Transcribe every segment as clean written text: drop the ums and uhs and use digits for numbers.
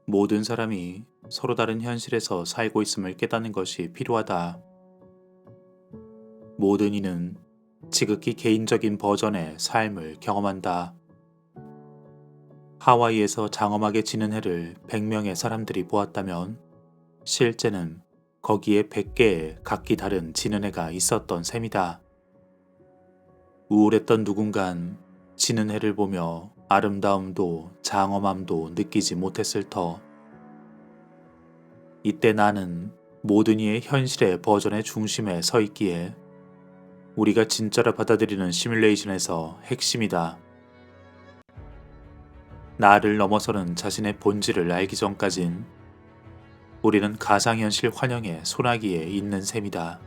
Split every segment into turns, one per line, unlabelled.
모든 사람이 서로 다른 현실에서 살고 있음을 깨닫는 것이 필요하다. 모든 이는 지극히 개인적인 버전의 삶을 경험한다. 하와이에서 장엄하게 지는 해를 100명의 사람들이 보았다면 실제는 거기에 100개의 각기 다른 지는 해가 있었던 셈이다. 우울했던 누군간 지는 해를 보며 아름다움도 장엄함도 느끼지 못했을 터. 이때 나는 모든 이의 현실의 버전의 중심에 서 있기에 우리가 진짜로 받아들이는 시뮬레이션에서 핵심이다. 나를 넘어서는 자신의 본질을 알기 전까진 우리는 가상현실 환영의 소나기에 있는 셈이다.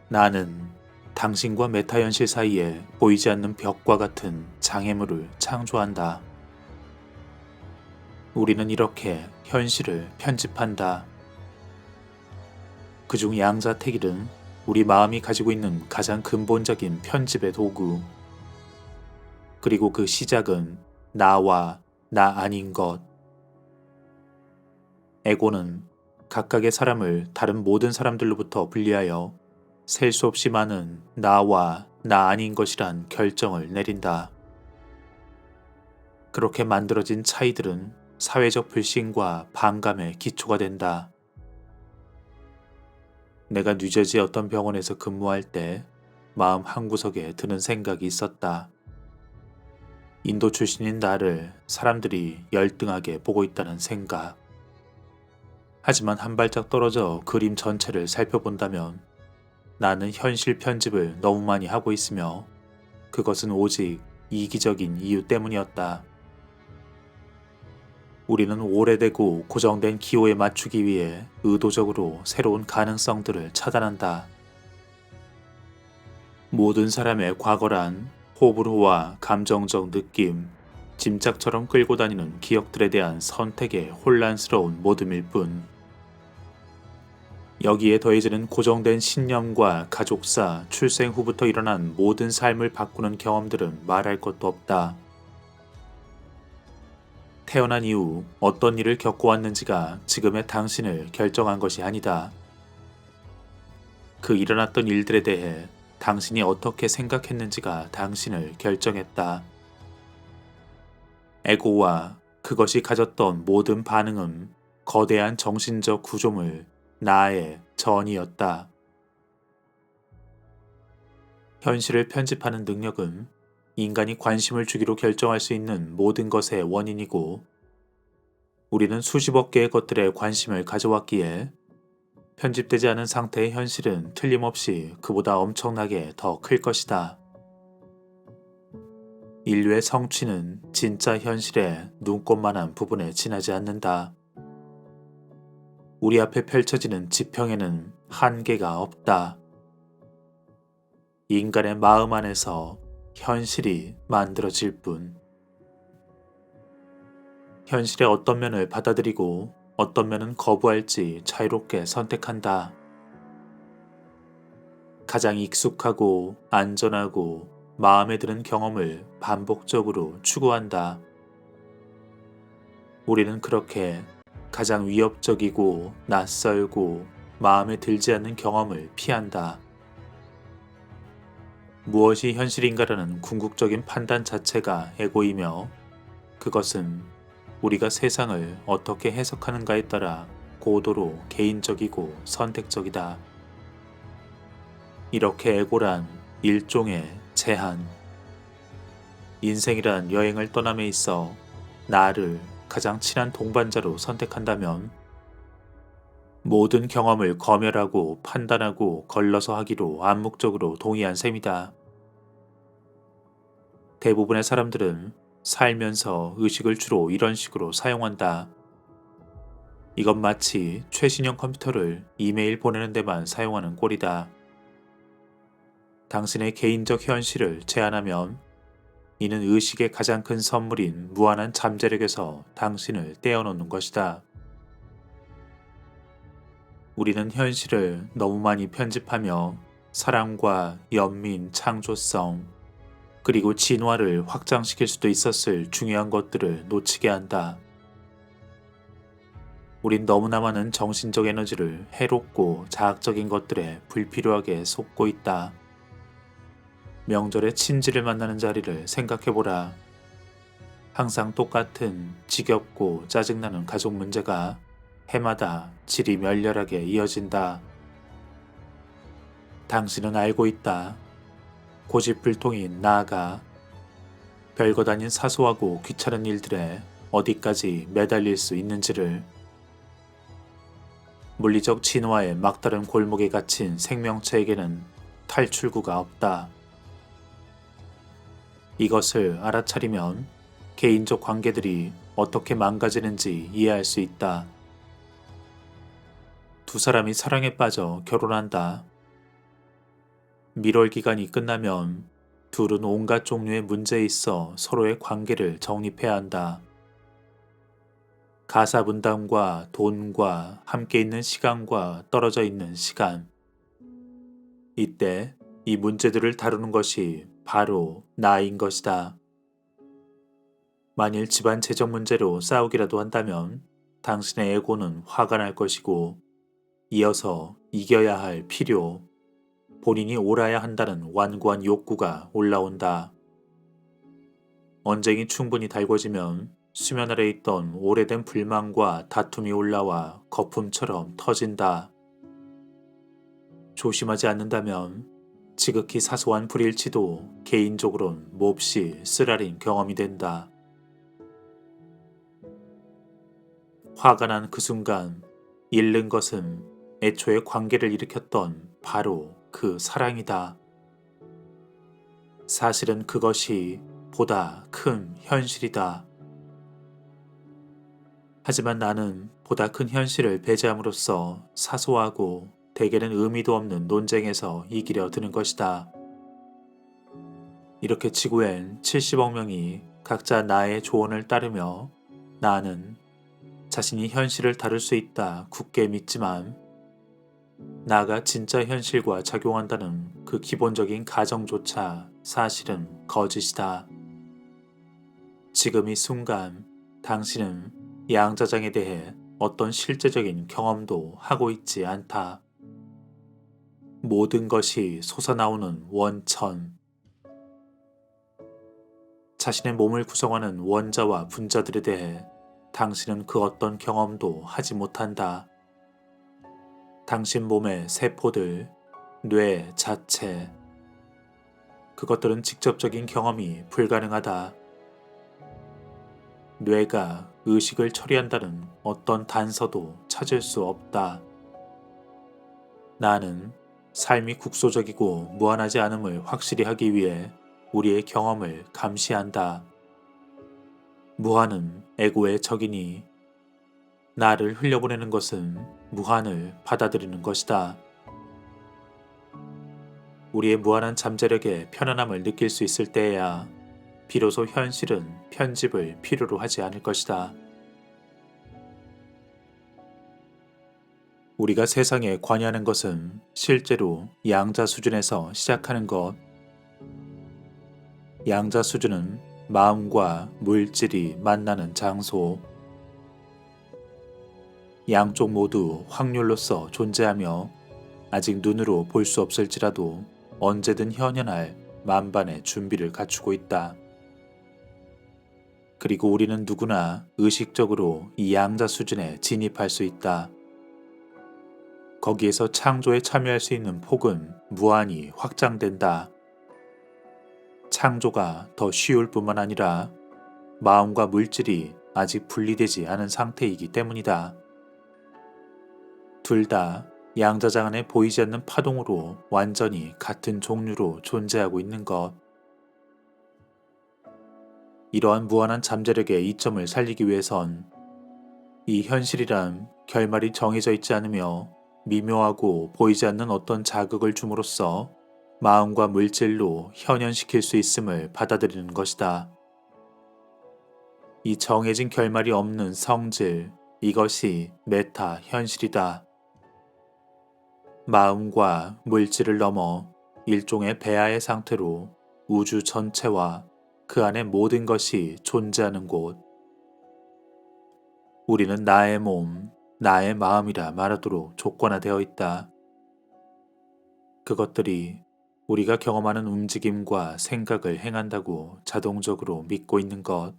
나는 당신과 메타현실 사이에 보이지 않는 벽과 같은 장애물을 창조한다. 우리는 이렇게 현실을 편집한다. 그중 양자택일은 우리 마음이 가지고 있는 가장 근본적인 편집의 도구. 그리고 그 시작은 나와 나 아닌 것. 에고는 각각의 사람을 다른 모든 사람들로부터 분리하여 셀 수 없이 많은 나와 나 아닌 것이란 결정을 내린다. 그렇게 만들어진 차이들은 사회적 불신과 반감의 기초가 된다. 내가 뉴저지의 어떤 병원에서 근무할 때 마음 한구석에 드는 생각이 있었다. 인도 출신인 나를 사람들이 열등하게 보고 있다는 생각. 하지만 한 발짝 떨어져 그림 전체를 살펴본다면 나는 현실 편집을 너무 많이 하고 있으며 그것은 오직 이기적인 이유 때문이었다. 우리는 오래되고 고정된 기호에 맞추기 위해 의도적으로 새로운 가능성들을 차단한다. 모든 사람의 과거란 호불호와 감정적 느낌, 짐짝처럼 끌고 다니는 기억들에 대한 선택의 혼란스러운 모둠일 뿐. 여기에 더해지는 고정된 신념과 가족사, 출생 후부터 일어난 모든 삶을 바꾸는 경험들은 말할 것도 없다. 태어난 이후 어떤 일을 겪어왔는지가 지금의 당신을 결정한 것이 아니다. 그 일어났던 일들에 대해 당신이 어떻게 생각했는지가 당신을 결정했다. 에고와 그것이 가졌던 모든 반응은 거대한 정신적 구조물, 나의 전이었다. 현실을 편집하는 능력은 인간이 관심을 주기로 결정할 수 있는 모든 것의 원인이고, 우리는 수십억 개의 것들에 관심을 가져왔기에 편집되지 않은 상태의 현실은 틀림없이 그보다 엄청나게 더 클 것이다. 인류의 성취는 진짜 현실의 눈꽃만한 부분에 지나지 않는다. 우리 앞에 펼쳐지는 지평에는 한계가 없다. 인간의 마음 안에서 현실이 만들어질 뿐. 현실의 어떤 면을 받아들이고 어떤 면은 거부할지 자유롭게 선택한다. 가장 익숙하고 안전하고 마음에 드는 경험을 반복적으로 추구한다. 우리는 그렇게 가장 위협적이고 낯설고 마음에 들지 않는 경험을 피한다. 무엇이 현실인가라는 궁극적인 판단 자체가 에고이며 그것은 우리가 세상을 어떻게 해석하는가에 따라 고도로 개인적이고 선택적이다. 이렇게 에고란 일종의 제한. 인생이란 여행을 떠남에 있어 나를 가장 친한 동반자로 선택한다면 모든 경험을 검열하고 판단하고 걸러서 하기로 암묵적으로 동의한 셈이다. 대부분의 사람들은 살면서 의식을 주로 이런 식으로 사용한다. 이건 마치 최신형 컴퓨터를 이메일 보내는 데만 사용하는 꼴이다. 당신의 개인적 현실을 제한하면 이는 의식의 가장 큰 선물인 무한한 잠재력에서 당신을 떼어놓는 것이다. 우리는 현실을 너무 많이 편집하며 사랑과 연민, 창조성, 그리고 진화를 확장시킬 수도 있었을 중요한 것들을 놓치게 한다. 우린 너무나 많은 정신적 에너지를 해롭고 자학적인 것들에 불필요하게 쏟고 있다. 명절에 친지를 만나는 자리를 생각해보라. 항상 똑같은 지겹고 짜증나는 가족 문제가 해마다 질이 멸렬하게 이어진다. 당신은 알고 있다. 고집불통인 나아가 별것 아닌 사소하고 귀찮은 일들에 어디까지 매달릴 수 있는지를. 물리적 진화의 막다른 골목에 갇힌 생명체에게는 탈출구가 없다. 이것을 알아차리면 개인적 관계들이 어떻게 망가지는지 이해할 수 있다. 두 사람이 사랑에 빠져 결혼한다. 밀월 기간이 끝나면 둘은 온갖 종류의 문제에 있어 서로의 관계를 정립해야 한다. 가사 분담과 돈과 함께 있는 시간과 떨어져 있는 시간. 이때 이 문제들을 다루는 것이 바로 나인 것이다. 만일 집안 재정 문제로 싸우기라도 한다면 당신의 에고는 화가 날 것이고, 이어서 이겨야 할 필요, 본인이 옳아야 한다는 완고한 욕구가 올라온다. 언쟁이 충분히 달궈지면 수면 아래 있던 오래된 불만과 다툼이 올라와 거품처럼 터진다. 조심하지 않는다면 지극히 사소한 불일치도 개인적으론 몹시 쓰라린 경험이 된다. 화가 난 그 순간 잃는 것은 애초에 관계를 일으켰던 바로 그 사랑이다. 사실은 그것이 보다 큰 현실이다. 하지만 나는 보다 큰 현실을 배제함으로써 사소하고 대개는 의미도 없는 논쟁에서 이기려 드는 것이다. 이렇게 지구엔 70억 명이 각자 나의 조언을 따르며 나는 자신이 현실을 다룰 수 있다 굳게 믿지만, 나가 진짜 현실과 작용한다는 그 기본적인 가정조차 사실은 거짓이다. 지금 이 순간 당신은 양자장에 대해 어떤 실제적인 경험도 하고 있지 않다. 모든 것이 솟아나오는 원천. 자신의 몸을 구성하는 원자와 분자들에 대해 당신은 그 어떤 경험도 하지 못한다. 당신 몸의 세포들, 뇌 자체, 그것들은 직접적인 경험이 불가능하다. 뇌가 의식을 처리한다는 어떤 단서도 찾을 수 없다. 나는 삶이 국소적이고 무한하지 않음을 확실히 하기 위해 우리의 경험을 감시한다. 무한은 에고의 적이니 나를 흘려보내는 것은 무한을 받아들이는 것이다. 우리의 무한한 잠재력에 편안함을 느낄 수 있을 때에야 비로소 현실은 편집을 필요로 하지 않을 것이다. 우리가 세상에 관여하는 것은 실제로 양자 수준에서 시작하는 것. 양자 수준은 마음과 물질이 만나는 장소. 양쪽 모두 확률로서 존재하며 아직 눈으로 볼 수 없을지라도 언제든 현현할 만반의 준비를 갖추고 있다. 그리고 우리는 누구나 의식적으로 이 양자 수준에 진입할 수 있다. 거기에서 창조에 참여할 수 있는 폭은 무한히 확장된다. 창조가 더 쉬울 뿐만 아니라 마음과 물질이 아직 분리되지 않은 상태이기 때문이다. 둘 다 양자장 안에 보이지 않는 파동으로 완전히 같은 종류로 존재하고 있는 것. 이러한 무한한 잠재력의 이점을 살리기 위해선 이 현실이란 결말이 정해져 있지 않으며 미묘하고 보이지 않는 어떤 자극을 줌으로써 마음과 물질로 현현시킬 수 있음을 받아들이는 것이다. 이 정해진 결말이 없는 성질, 이것이 메타 현실이다. 마음과 물질을 넘어 일종의 배아의 상태로 우주 전체와 그 안에 모든 것이 존재하는 곳. 우리는 나의 몸, 나의 마음이라 말하도록 조건화되어 있다. 그것들이 우리가 경험하는 움직임과 생각을 행한다고 자동적으로 믿고 있는 것.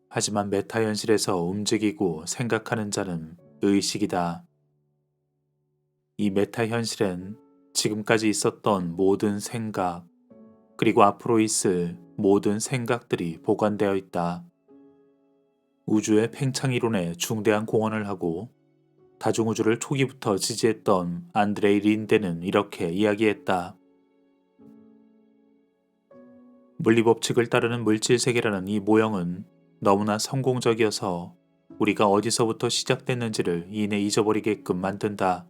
하지만 메타현실에서 움직이고 생각하는 자는 의식이다. 이 메타현실엔 지금까지 있었던 모든 생각, 그리고 앞으로 있을 모든 생각들이 보관되어 있다. 우주의 팽창이론에 중대한 공헌을 하고 다중우주를 초기부터 지지했던 안드레이 린데는 이렇게 이야기했다. 물리법칙을 따르는 물질세계라는 이 모형은 너무나 성공적이어서 우리가 어디서부터 시작됐는지를 이내 잊어버리게끔 만든다.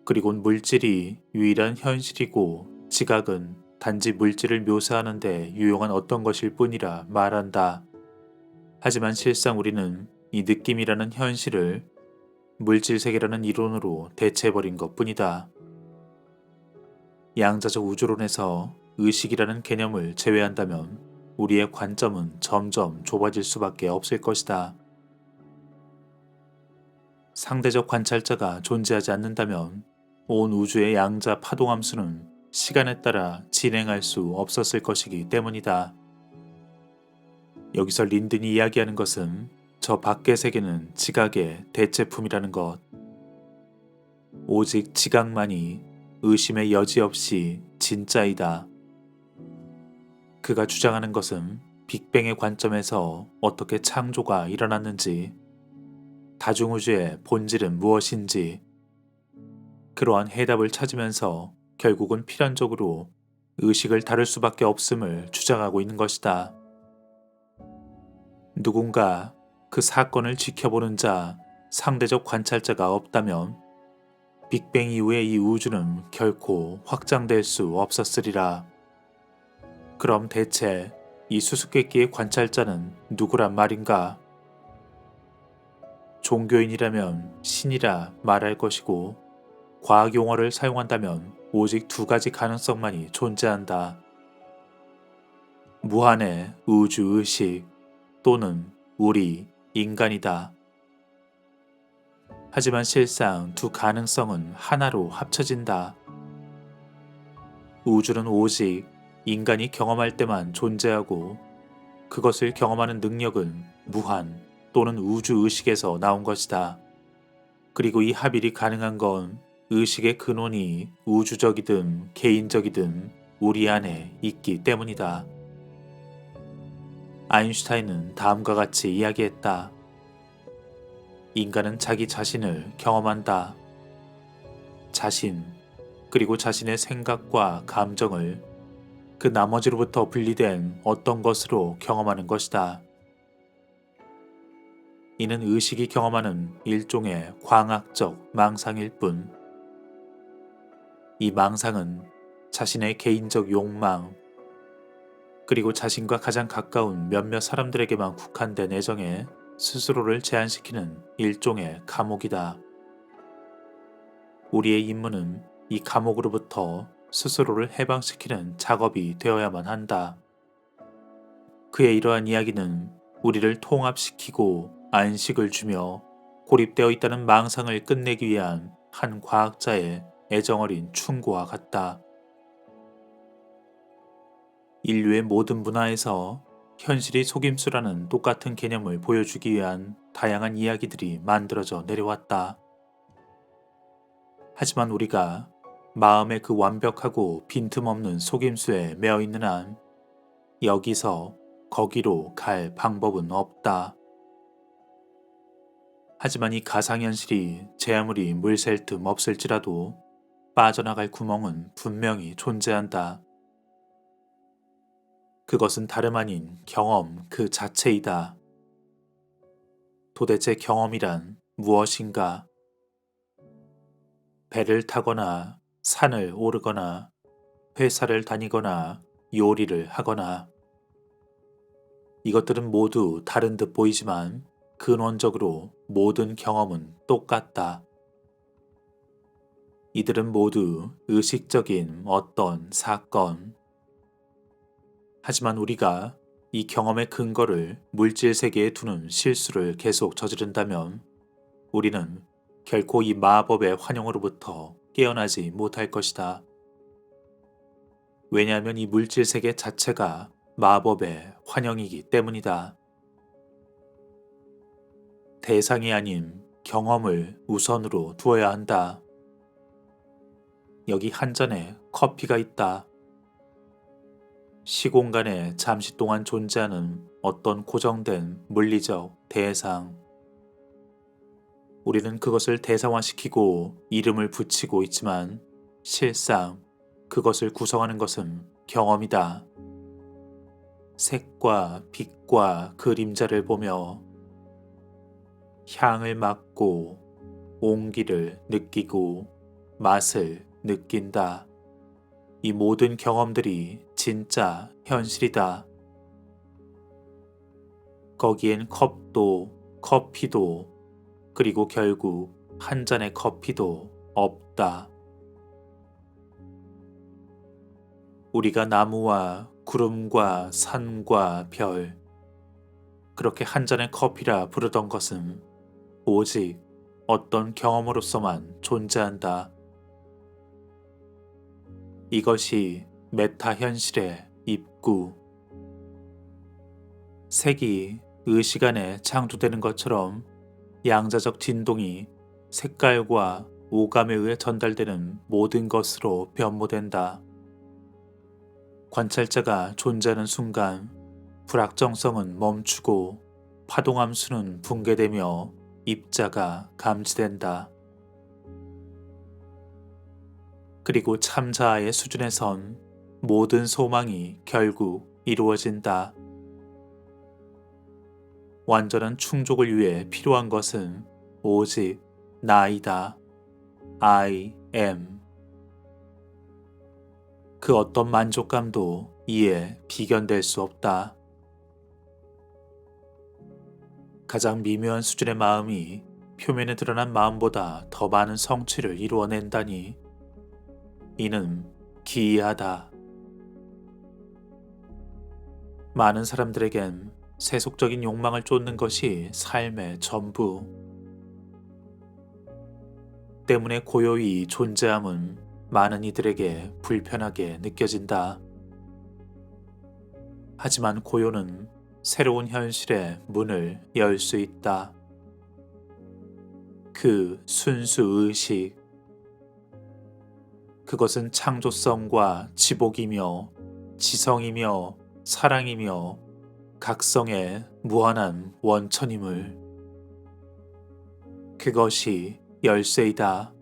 그리고 물질이 유일한 현실이고 지각은 단지 물질을 묘사하는 데 유용한 어떤 것일 뿐이라 말한다. 하지만 실상 우리는 이 느낌이라는 현실을 물질세계라는 이론으로 대체해버린 것 뿐이다. 양자적 우주론에서 의식이라는 개념을 제외한다면 우리의 관점은 점점 좁아질 수밖에 없을 것이다. 상대적 관찰자가 존재하지 않는다면 온 우주의 양자 파동함수는 시간에 따라 진행할 수 없었을 것이기 때문이다. 여기서 린든이 이야기하는 것은 저 밖의 세계는 지각의 대체품이라는 것. 오직 지각만이 의심의 여지 없이 진짜이다. 그가 주장하는 것은 빅뱅의 관점에서 어떻게 창조가 일어났는지, 다중우주의 본질은 무엇인지, 그러한 해답을 찾으면서 결국은 필연적으로 의식을 다룰 수밖에 없음을 주장하고 있는 것이다. 누군가 그 사건을 지켜보는 자, 상대적 관찰자가 없다면 빅뱅 이후의 이 우주는 결코 확장될 수 없었으리라. 그럼 대체 이 수수께끼의 관찰자는 누구란 말인가? 종교인이라면 신이라 말할 것이고, 과학 용어를 사용한다면 오직 두 가지 가능성만이 존재한다. 무한의 우주의식 또는 우리 인간이다. 하지만 실상 두 가능성은 하나로 합쳐진다. 우주는 오직 인간이 경험할 때만 존재하고 그것을 경험하는 능력은 무한 또는 우주의식에서 나온 것이다. 그리고 이 합일이 가능한 건 의식의 근원이 우주적이든 개인적이든 우리 안에 있기 때문이다. 아인슈타인은 다음과 같이 이야기했다. 인간은 자기 자신을 경험한다. 자신, 그리고 자신의 생각과 감정을 그 나머지로부터 분리된 어떤 것으로 경험하는 것이다. 이는 의식이 경험하는 일종의 광학적 망상일 뿐, 이 망상은 자신의 개인적 욕망, 그리고 자신과 가장 가까운 몇몇 사람들에게만 국한된 애정에 스스로를 제한시키는 일종의 감옥이다. 우리의 임무는 이 감옥으로부터 스스로를 해방시키는 작업이 되어야만 한다. 그의 이러한 이야기는 우리를 통합시키고 안식을 주며 고립되어 있다는 망상을 끝내기 위한 한 과학자의 애정어린 충고와 같다. 인류의 모든 문화에서 현실이 속임수라는 똑같은 개념을 보여주기 위한 다양한 이야기들이 만들어져 내려왔다. 하지만 우리가 마음의 그 완벽하고 빈틈없는 속임수에 매어 있는 한 여기서 거기로 갈 방법은 없다. 하지만 이 가상현실이 제 아무리 물샐 틈 없을지라도 빠져나갈 구멍은 분명히 존재한다. 그것은 다름 아닌 경험 그 자체이다. 도대체 경험이란 무엇인가? 배를 타거나 산을 오르거나 회사를 다니거나 요리를 하거나, 이것들은 모두 다른 듯 보이지만 근원적으로 모든 경험은 똑같다. 이들은 모두 의식적인 어떤 사건. 하지만 우리가 이 경험의 근거를 물질 세계에 두는 실수를 계속 저지른다면 우리는 결코 이 마법의 환영으로부터 깨어나지 못할 것이다. 왜냐하면 이 물질 세계 자체가 마법의 환영이기 때문이다. 대상이 아닌 경험을 우선으로 두어야 한다. 여기 한 잔의 커피가 있다. 시공간에 잠시 동안 존재하는 어떤 고정된 물리적 대상. 우리는 그것을 대상화시키고 이름을 붙이고 있지만 실상 그것을 구성하는 것은 경험이다. 색과 빛과 그림자를 보며 향을 맡고 온기를 느끼고 맛을 느낀다. 이 모든 경험들이 진짜 현실이다. 거기엔 컵도 커피도 그리고 결국 한 잔의 커피도 없다. 우리가 나무와 구름과 산과 별, 그렇게 한 잔의 커피라 부르던 것은 오직 어떤 경험으로서만 존재한다. 이것이 메타 현실의 입구. 색이 의식 안에 창조되는 것처럼 양자적 진동이 색깔과 오감에 의해 전달되는 모든 것으로 변모된다. 관찰자가 존재하는 순간 불확정성은 멈추고 파동함수는 붕괴되며 입자가 감지된다. 그리고 참자아의 수준에선 모든 소망이 결국 이루어진다. 완전한 충족을 위해 필요한 것은 오직 나이다. I am. 그 어떤 만족감도 이에 비견될 수 없다. 가장 미묘한 수준의 마음이 표면에 드러난 마음보다 더 많은 성취를 이루어낸다니 이는 기이하다. 많은 사람들에겐 세속적인 욕망을 쫓는 것이 삶의 전부. 때문에 고요히 존재함은 많은 이들에게 불편하게 느껴진다. 하지만 고요는 새로운 현실의 문을 열 수 있다. 그 순수 의식. 그것은 창조성과 지복이며 지성이며 사랑이며 각성의 무한한 원천임을. 그것이 열쇠이다.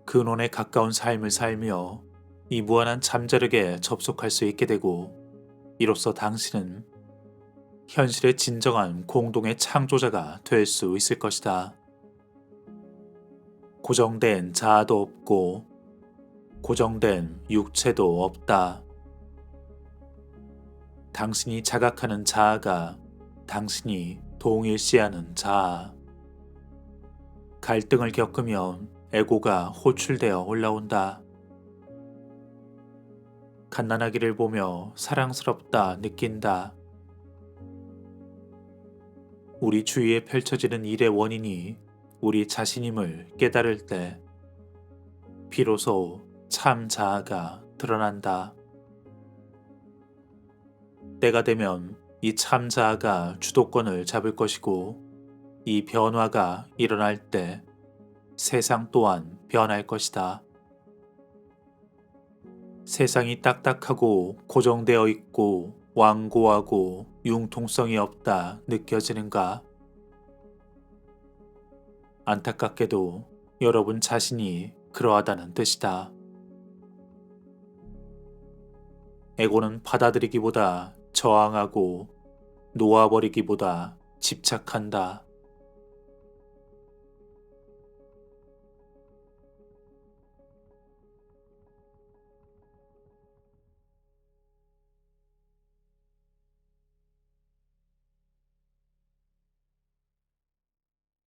근원에 가까운 삶을 살며 이 무한한 잠자력에 접속할 수 있게 되고 이로써 당신은 현실의 진정한 공동의 창조자가 될 수 있을 것이다. 고정된 자아도 없고 고정된 육체도 없다. 당신이 자각하는 자아가 당신이 동일시하는 자아. 갈등을 겪으면 에고가 호출되어 올라온다. 갓난아기를 보며 사랑스럽다 느낀다. 우리 주위에 펼쳐지는 일의 원인이 우리 자신임을 깨달을 때 비로소 참 자아가 드러난다. 때가 되면 이 참 자아가 주도권을 잡을 것이고 이 변화가 일어날 때 세상 또한 변할 것이다. 세상이 딱딱하고 고정되어 있고 완고하고 융통성이 없다 느껴지는가? 안타깝게도 여러분 자신이 그러하다는 뜻이다. 에고는 받아들이기보다 저항하고 놓아버리기보다 집착한다.